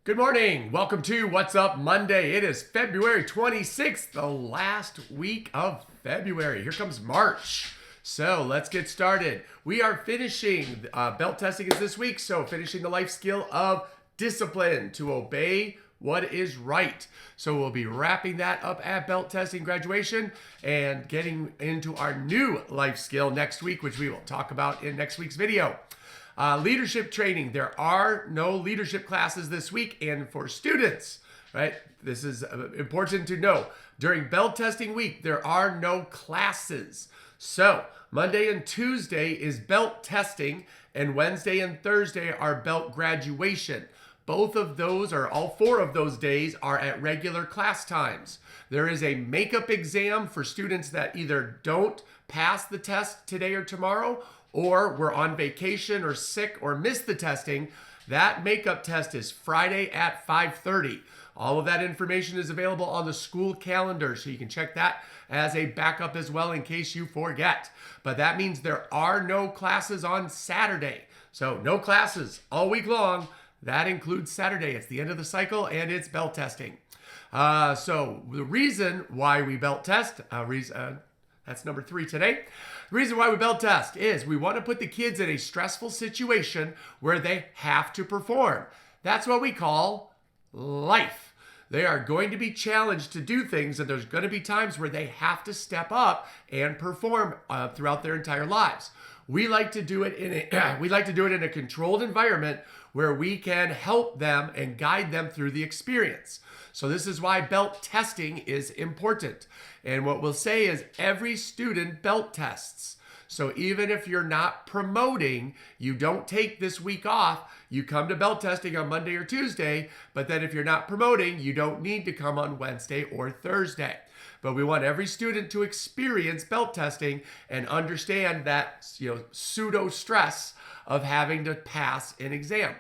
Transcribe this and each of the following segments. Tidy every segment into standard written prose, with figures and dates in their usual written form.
Good morning. Welcome to What's Up Monday. It is February 26th, the last week of February. Here comes March. So let's get started. We are finishing, belt testing is this week, so finishing the life skill of discipline to obey what is right. So we'll be wrapping that up at belt testing graduation and getting into our new life skill next week, which we will talk about in next week's video. Leadership training. There are no leadership classes this week, and for students, right? This is important to know. During belt testing week, there are no classes. So Monday and Tuesday is belt testing, and Wednesday and Thursday are belt graduation. Both of those, or all four of those days, are at regular class times. There is a makeup exam for students that either don't pass the test today or tomorrow, or we're on vacation or sick or missed the testing. That makeup test is Friday at 5:30. All of that information is available on the school calendar, so you can check that as a backup as well in case you forget. But that means there are no classes on Saturday. So no classes all week long. That includes Saturday. It's the end of the cycle and it's belt testing. So the reason why we belt test, that's number 3 today. The reason why we belt test is we want to put the kids in a stressful situation where they have to perform. That's what we call life. They are going to be challenged to do things, and there's going to be times where they have to step up and perform throughout their entire lives. We like to do it in a controlled environment where we can help them and guide them through the experience. So this is why belt testing is important. And what we'll say is every student belt tests. So even if you're not promoting, you don't take this week off. You come to belt testing on Monday or Tuesday, but then if you're not promoting, you don't need to come on Wednesday or Thursday. But we want every student to experience belt testing and understand that, pseudo stress of having to pass an exam.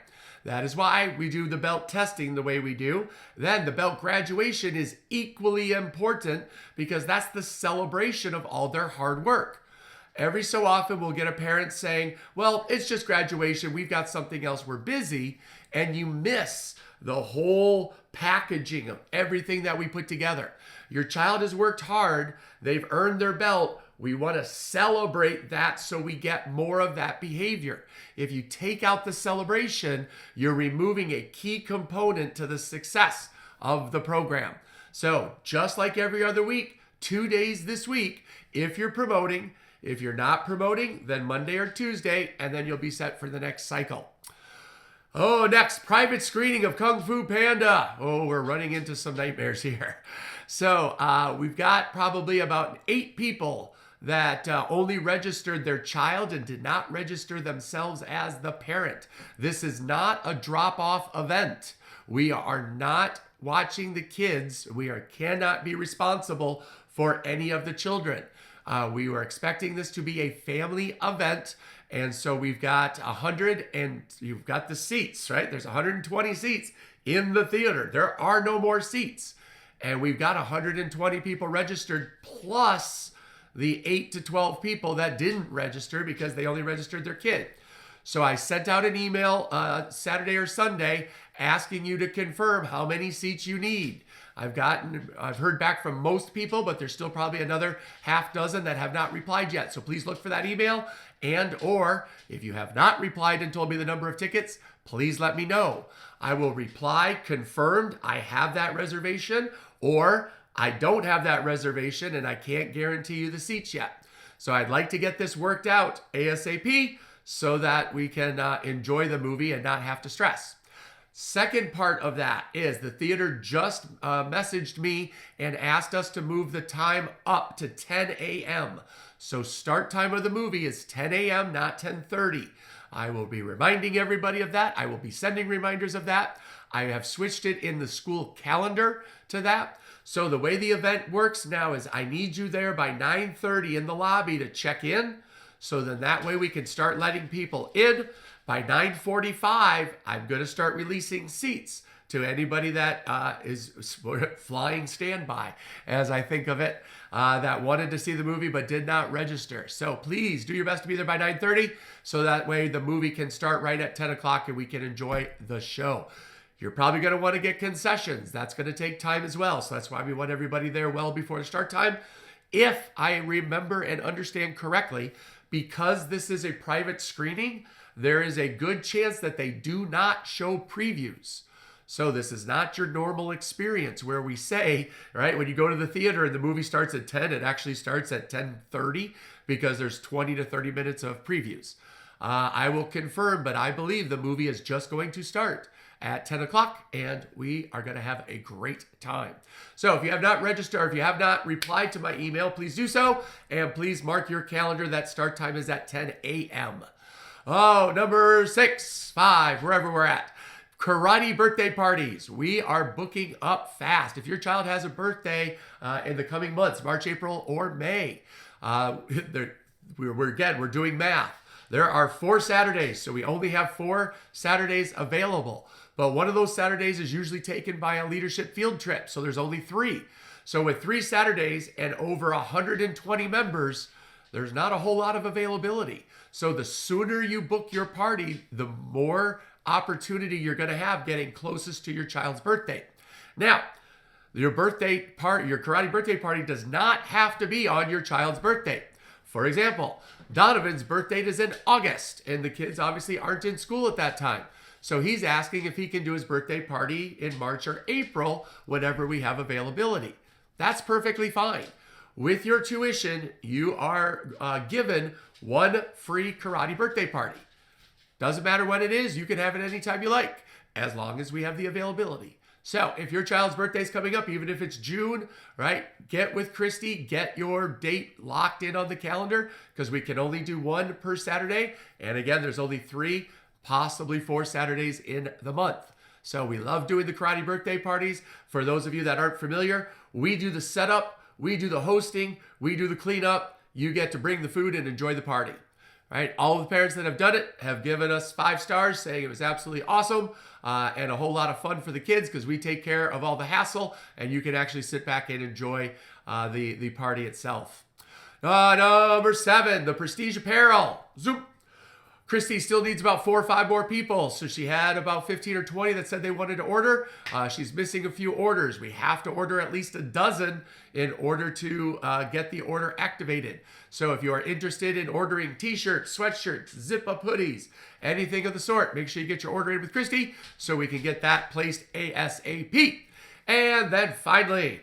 That is why we do the belt testing the way we do. Then the belt graduation is equally important because that's the celebration of all their hard work. Every so often we'll get a parent saying, well, it's just graduation. We've got something else. We're busy. And you miss the whole packaging of everything that we put together. Your child has worked hard. They've earned their belt. We want to celebrate that so we get more of that behavior. If you take out the celebration, you're removing a key component to the success of the program. So just like every other week, 2 days this week, if you're promoting. If you're not promoting, then Monday or Tuesday, and then you'll be set for the next cycle. Oh, next, private screening of Kung Fu Panda. Oh, we're running into some nightmares here. So we've got probably about 8 people that only registered their child and did not register themselves as the parent. This is not a drop-off event. We are not watching the kids. We cannot be responsible for any of the children. We were expecting this to be a family event, and so we've got 100, and you've got the seats, right? There's 120 seats in the theater. There are no more seats, and we've got 120 people registered, plus the 8 to 12 people that didn't register because they only registered their kid. So I sent out an email Saturday or Sunday asking you to confirm how many seats you need. I've heard back from most people, but there's still probably another half dozen that have not replied yet. So please look for that email, or if you have not replied and told me the number of tickets, please let me know. I will reply, confirmed, I have that reservation, or I don't have that reservation and I can't guarantee you the seats yet. So I'd like to get this worked out ASAP so that we can enjoy the movie and not have to stress. Second part of that is the theater just messaged me and asked us to move the time up to 10 a.m. So start time of the movie is 10 a.m., not 10:30. I will be reminding everybody of that. I will be sending reminders of that. I have switched it in the school calendar to that. So the way the event works now is I need you there by 9:30 in the lobby to check in. So then that way we can start letting people in. By 9:45, I'm going to start releasing seats to anybody that is flying standby, as I think of it, that wanted to see the movie but did not register. So please do your best to be there by 9:30 so that way the movie can start right at 10 o'clock and we can enjoy the show. You're probably going to want to get concessions. That's going to take time as well. So that's why we want everybody there well before the start time. If I remember and understand correctly, because this is a private screening, there is a good chance that they do not show previews. So this is not your normal experience where we say, right, when you go to the theater and the movie starts at 10, it actually starts at 10:30 because there's 20 to 30 minutes of previews. I will confirm, but I believe the movie is just going to start at 10 o'clock, and we are going to have a great time. So if you have not registered, or if you have not replied to my email, please do so, and please mark your calendar that start time is at 10 a.m. Oh, number 6, 5, wherever we're at. Karate birthday parties. We are booking up fast. If your child has a birthday in the coming months, March, April, or May, we're doing math. There are 4 Saturdays, so we only have 4 Saturdays available. But one of those Saturdays is usually taken by a leadership field trip, so there's only 3. So with 3 Saturdays and over 120 members, there's not a whole lot of availability. So the sooner you book your party, the more opportunity you're going to have getting closest to your child's birthday. Now, your karate birthday party does not have to be on your child's birthday. For example, Donovan's birthday is in August, and the kids obviously aren't in school at that time. So he's asking if he can do his birthday party in March or April whenever we have availability. That's perfectly fine. With your tuition, you are given 1 free karate birthday party. Doesn't matter when it is, you can have it anytime you like, as long as we have the availability. So if your child's birthday is coming up, even if it's June, right, get with Christy, get your date locked in on the calendar, because we can only do 1 per Saturday. And again, there's only 3, possibly 4 Saturdays in the month. So we love doing the karate birthday parties. For those of you that aren't familiar, we do the setup, we do the hosting, we do the cleanup. You get to bring the food and enjoy the party. Right? All the parents that have done it have given us 5 stars, saying it was absolutely awesome and a whole lot of fun for the kids, because we take care of all the hassle and you can actually sit back and enjoy the party itself. Number 7, the Prestige Apparel. Zoom. Christy still needs about 4 or 5 more people. So she had about 15 or 20 that said they wanted to order. She's missing a few orders. We have to order at least a dozen in order to get the order activated. So if you are interested in ordering t-shirts, sweatshirts, zip-up hoodies, anything of the sort, make sure you get your order in with Christy so we can get that placed ASAP. And then finally,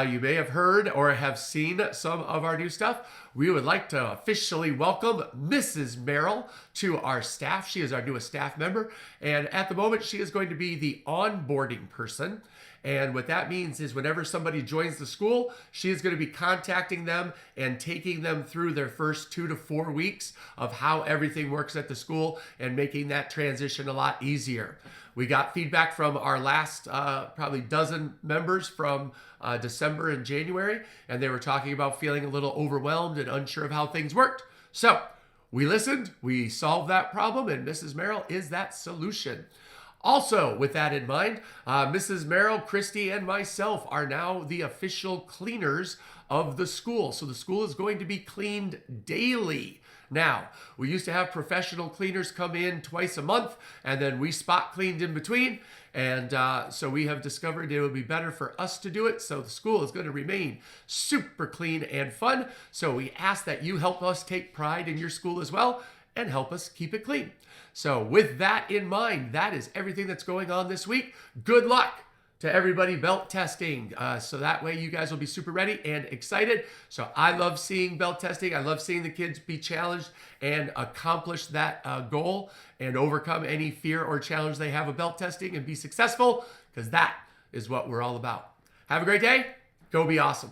you may have heard or have seen some of our new stuff. We would like to officially welcome Mrs. Merrill to our staff. She is our newest staff member. And at the moment, she is going to be the onboarding person. And what that means is whenever somebody joins the school, she is going to be contacting them and taking them through their first 2 to 4 weeks of how everything works at the school and making that transition a lot easier. We got feedback from our last probably dozen members from December and January, and they were talking about feeling a little overwhelmed and unsure of how things worked. So we listened, we solved that problem, and Mrs. Merrill is that solution. Also, with that in mind, Mrs. Merrill, Christy, and myself are now the official cleaners of the school. So the school is going to be cleaned daily. Now, we used to have professional cleaners come in twice a month, and then we spot cleaned in between. And so we have discovered it would be better for us to do it. So the school is going to remain super clean and fun. So we ask that you help us take pride in your school as well and help us keep it clean. So with that in mind, that is everything that's going on this week. Good luck to everybody belt testing. So that way you guys will be super ready and excited. So I love seeing belt testing. I love seeing the kids be challenged and accomplish that goal and overcome any fear or challenge they have of belt testing and be successful, because that is what we're all about. Have a great day. Go be awesome.